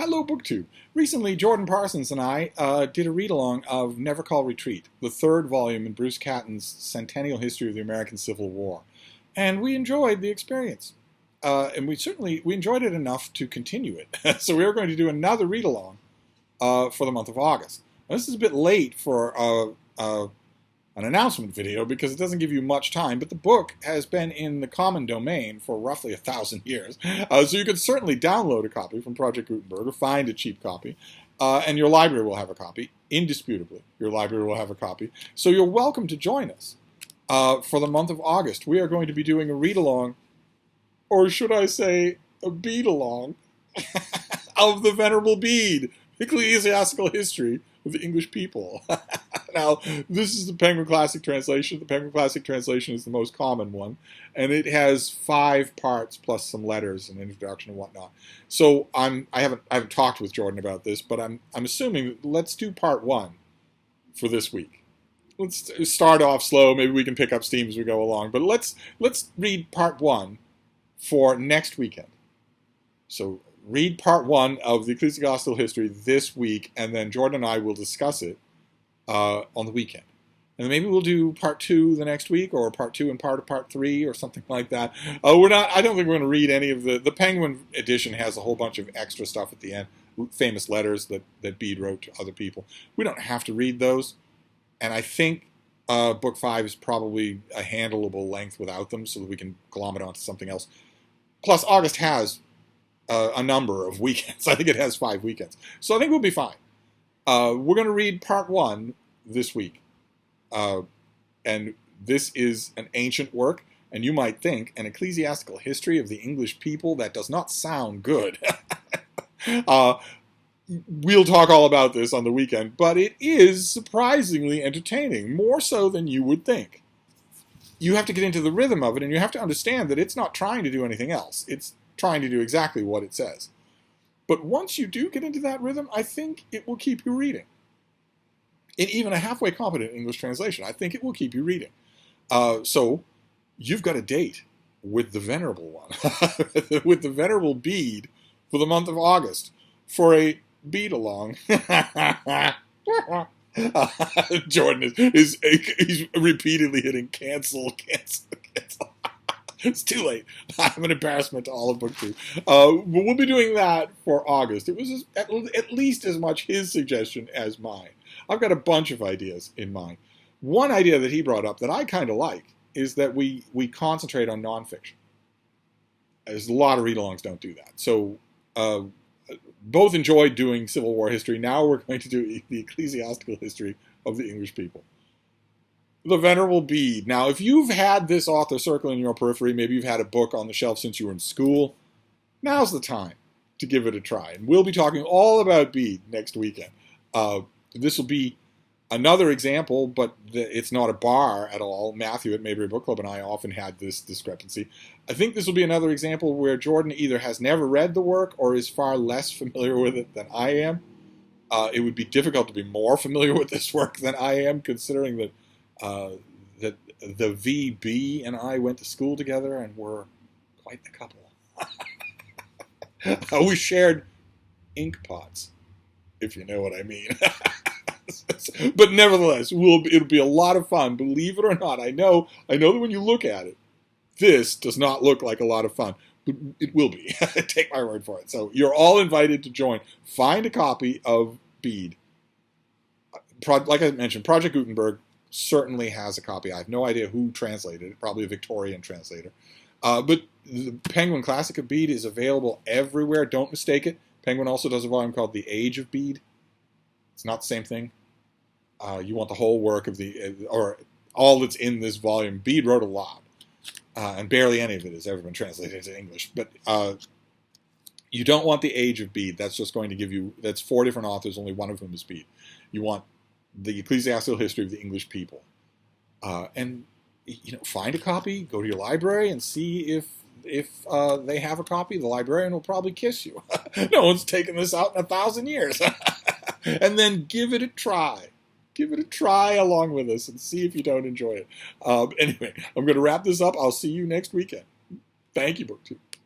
Hello, BookTube. Recently, Jordan Parsons and I did a read-along of Never Call Retreat, the third volume in Bruce Catton's Centennial History of the American Civil War. And we enjoyed the experience. And we enjoyed it enough to continue it. So we are going to do another read-along for the month of August. Now, this is a bit late for an announcement video because it doesn't give you much time, but the book has been in the common domain for roughly 1,000 years. So you can certainly download a copy from Project Gutenberg or find a cheap copy, and your library will have a copy. Indisputably, your library will have a copy. So you're welcome to join us for the month of August. We are going to be doing a read-along, or should I say a bead-along, of the Venerable Bede, Ecclesiastical History of the English People. Now, this is the Penguin Classic Translation. The Penguin Classic Translation is the most common one, and it has 5 parts plus some letters and introduction and whatnot. So I haven't talked with Jordan about this, but I'm assuming let's do part 1 for this week. Let's start off slow. Maybe we can pick up steam as we go along. But let's read part 1 for next weekend. So read part 1 of the Ecclesiastical History this week, and then Jordan and I will discuss it on the weekend. And then maybe we'll do part 2 the next week, or part 2 and part of part 3, or something like that. I don't think we're going to read any of the Penguin edition has a whole bunch of extra stuff at the end, famous letters that Bede wrote to other people. We don't have to read those, and I think book 5 is probably a handleable length without them, so that we can glom it onto something else. Plus, August has a number of weekends. I think it has 5 weekends. So I think we'll be fine. We're going to read part 1 this week. And this is an ancient work, and you might think an ecclesiastical history of the English people. That does not sound good. We'll talk all about this on the weekend, but it is surprisingly entertaining, more so than you would think. You have to get into the rhythm of it, and you have to understand that it's not trying to do anything else. It's trying to do exactly what it says. But once you do get into that rhythm, I think it will keep you reading. In even a halfway competent English translation, I think it will keep you reading. So you've got a date with the Venerable one, with the Venerable Bede for the month of August for a bead-along. Jordan is repeatedly hitting cancel. It's too late. I'm an embarrassment to all of Book 2. But we'll be doing that for August. It was at least as much his suggestion as mine. I've got a bunch of ideas in mind. One idea that he brought up that I kind of like is that we concentrate on nonfiction. There's a lot of read-alongs don't do that. So both enjoyed doing Civil War history. Now we're going to do the ecclesiastical history of the English people. The Venerable Bede. Now, if you've had this author circling in your periphery, maybe you've had a book on the shelf since you were in school, now's the time to give it a try. And we'll be talking all about Bede next weekend. This will be another example, but it's not a bar at all. Matthew at Maybury Book Club and I often had this discrepancy. I think this will be another example where Jordan either has never read the work or is far less familiar with it than I am. It would be difficult to be more familiar with this work than I am, considering that the VB and I went to school together and were quite the couple. We shared ink pots, if you know what I mean. But nevertheless, it'll be a lot of fun. Believe it or not, I know that when you look at it, this does not look like a lot of fun. But it will be. Take my word for it. So you're all invited to join. Find a copy of Bede. Like I mentioned, Project Gutenberg certainly has a copy. I have no idea who translated it, probably a Victorian translator. But the Penguin Classic of Bede is available everywhere. Don't mistake it. Penguin also does a volume called The Age of Bede. It's not the same thing. You want the whole work of or all that's in this volume. Bede wrote a lot, and barely any of it has ever been translated into English. But you don't want The Age of Bede. That's just going to give you, that's 4 different authors, only one of whom is Bede. You want the ecclesiastical history of the English people. And find a copy, go to your library and see if they have a copy. The librarian will probably kiss you. No one's taken this out in 1,000 years. And then give it a try. Give it a try along with us and see if you don't enjoy it. Anyway, I'm going to wrap this up. I'll see you next weekend. Thank you, BookTube.